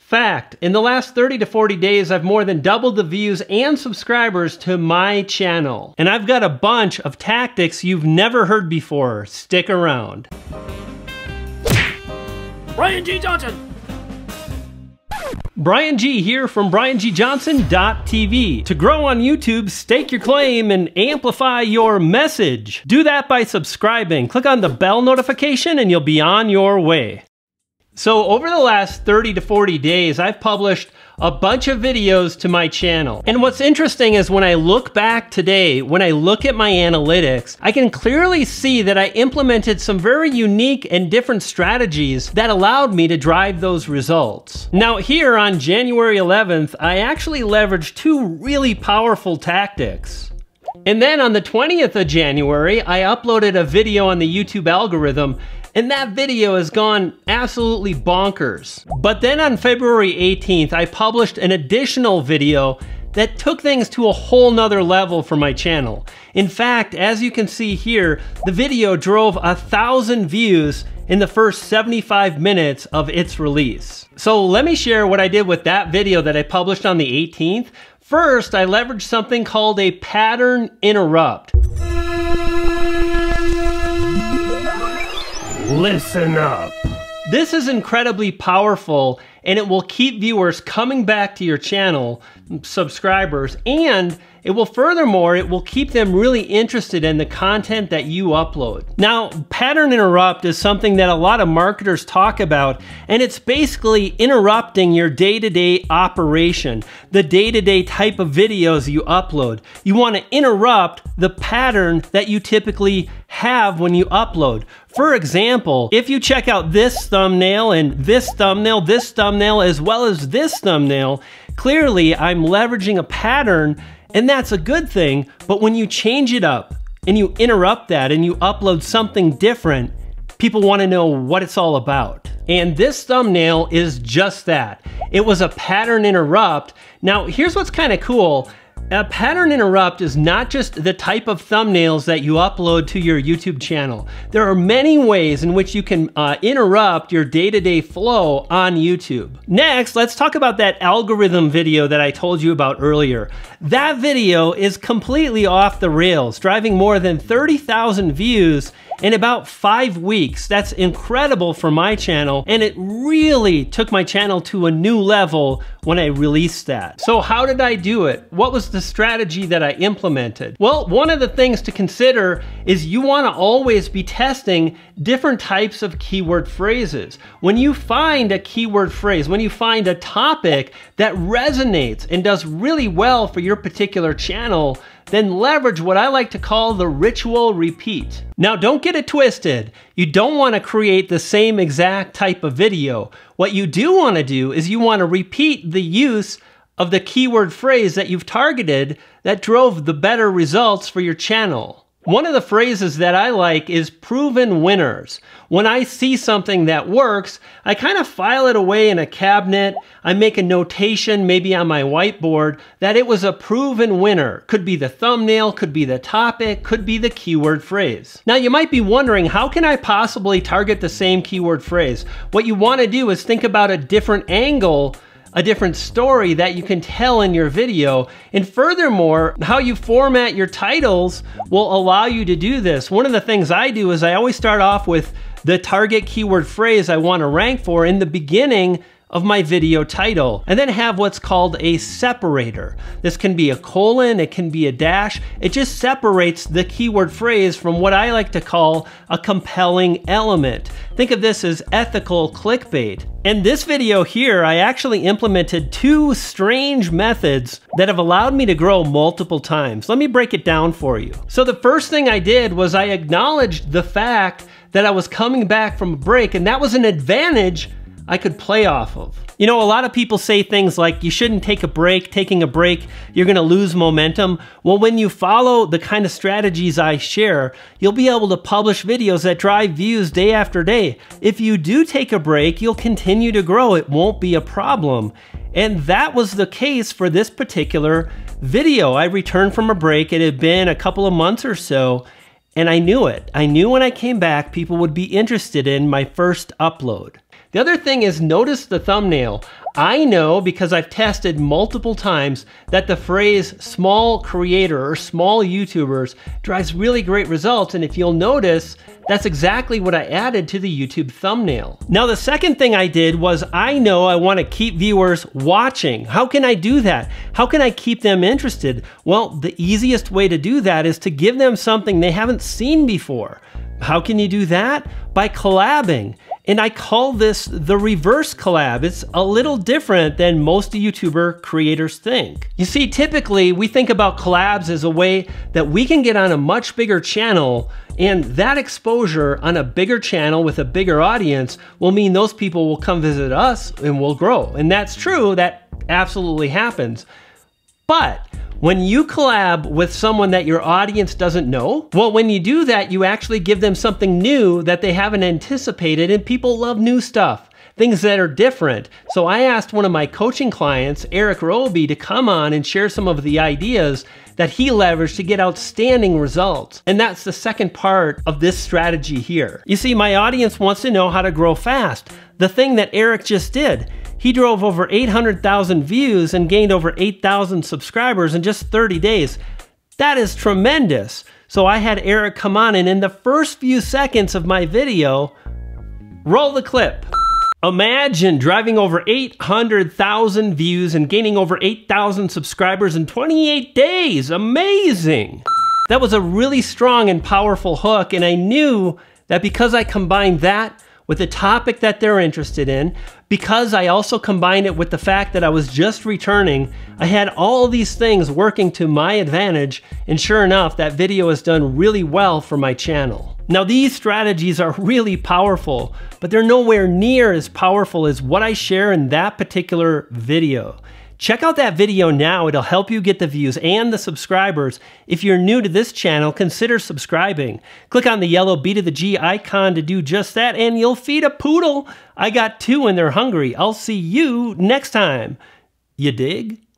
Fact, in the last 30 to 40 days, I've more than doubled the views and subscribers to my channel. And I've got a bunch of tactics you've never heard before. Stick around. Brian G. Johnson. Brian G here from BrianGJohnson.tv. To grow on YouTube, stake your claim and amplify your message. Do that by subscribing. Click on the bell notification and you'll be on your way. So over the last 30 to 40 days, I've published a bunch of videos to my channel. And what's interesting is when I look back today, when I look at my analytics, I can clearly see that I implemented some very unique and different strategies that allowed me to drive those results. Now here on January 11th, I actually leveraged two really powerful tactics. And then on the 20th of January, I uploaded a video on the YouTube algorithm, and that video has gone absolutely bonkers. But then on February 18th, I published an additional video that took things to a whole nother level for my channel. In fact, as you can see here, the video drove 1,000 views in the first 75 minutes of its release. So let me share what I did with that video that I published on the 18th. First, I leveraged something called a pattern interrupt. Listen up. This is incredibly powerful and it will keep viewers coming back to your channel, subscribers, and it will keep them really interested in the content that you upload. Now, pattern interrupt is something that a lot of marketers talk about, and it's basically interrupting your day-to-day operation, the day-to-day type of videos you upload. You want to interrupt the pattern that you typically have when you upload. For example, if you check out this thumbnail and this thumbnail, as well as this thumbnail, clearly I'm leveraging a pattern, and that's a good thing. But when you change it up and you interrupt that and you upload something different, people want to know what it's all about. And this thumbnail is just that. It was a pattern interrupt. Now, here's what's kind of cool. A pattern interrupt is not just the type of thumbnails that you upload to your YouTube channel. There are many ways in which you can interrupt your day-to-day flow on YouTube. Next, let's talk about that algorithm video that I told you about earlier. That video is completely off the rails, driving more than 30,000 views in about 5 weeks. That's incredible for my channel, and it really took my channel to a new level when I released that. So how did I do it? What was the strategy that I implemented? Well, one of the things to consider is you want to always be testing different types of keyword phrases. When you find a keyword phrase, when you find a topic that resonates and does really well for your particular channel, then leverage what I like to call the ritual repeat. Now, don't get it twisted. You don't want to create the same exact type of video. What you do want to do is you want to repeat the use of the keyword phrase that you've targeted that drove the better results for your channel. One of the phrases that I like is proven winners. When I see something that works, I kind of file it away in a cabinet. I make a notation, maybe on my whiteboard, that it was a proven winner. Could be the thumbnail, could be the topic, could be the keyword phrase. Now you might be wondering, how can I possibly target the same keyword phrase? What you want to do is think about a different angle, a different story that you can tell in your video. And furthermore, how you format your titles will allow you to do this. One of the things I do is I always start off with the target keyword phrase I want to rank for in the beginning of my video title, and then have what's called a separator. This can be a colon, it can be a dash. It just separates the keyword phrase from what I like to call a compelling element. Think of this as ethical clickbait. In this video here, I actually implemented two strange methods that have allowed me to grow multiple times. Let me break it down for you. So the first thing I did was I acknowledged the fact that I was coming back from a break, and that was an advantage I could play off of. You know, a lot of people say things like, you shouldn't take a break. Taking a break, you're gonna lose momentum. Well, when you follow the kind of strategies I share, you'll be able to publish videos that drive views day after day. If you do take a break, you'll continue to grow. It won't be a problem. And that was the case for this particular video. I returned from a break. It had been a couple of months or so, and I knew it. I knew when I came back, people would be interested in my first upload. The other thing is, notice the thumbnail. I know, because I've tested multiple times, that the phrase small creator or small YouTubers drives really great results. And if you'll notice, that's exactly what I added to the YouTube thumbnail. Now, the second thing I did was, I know I want to keep viewers watching. How can I do that? How can I keep them interested? Well, the easiest way to do that is to give them something they haven't seen before. How can you do that? By collabing. And I call this the reverse collab. It's a little different than most YouTuber creators think. You see, typically we think about collabs as a way that we can get on a much bigger channel, and that exposure on a bigger channel with a bigger audience will mean those people will come visit us and we'll grow. And that's true, that absolutely happens. But when you collab with someone that your audience doesn't know, well, when you do that, you actually give them something new that they haven't anticipated, and people love new stuff, things that are different. So I asked one of my coaching clients, Eric Roby, to come on and share some of the ideas that he leveraged to get outstanding results. And that's the second part of this strategy here. You see, my audience wants to know how to grow fast. The thing that Eric just did, he drove over 800,000 views and gained over 8,000 subscribers in just 30 days. That is tremendous. So I had Eric come on, and in the first few seconds of my video, roll the clip. Imagine driving over 800,000 views and gaining over 8,000 subscribers in 28 days. Amazing. That was a really strong and powerful hook, and I knew that because I combined that with the topic that they're interested in, because I also combined it with the fact that I was just returning, I had all these things working to my advantage, and sure enough, that video has done really well for my channel. Now, these strategies are really powerful, but they're nowhere near as powerful as what I share in that particular video. Check out that video now. It'll help you get the views and the subscribers. If you're new to this channel, consider subscribing. Click on the yellow B to the G icon to do just that, and you'll feed a poodle. I got two and they're hungry. I'll see you next time. You dig?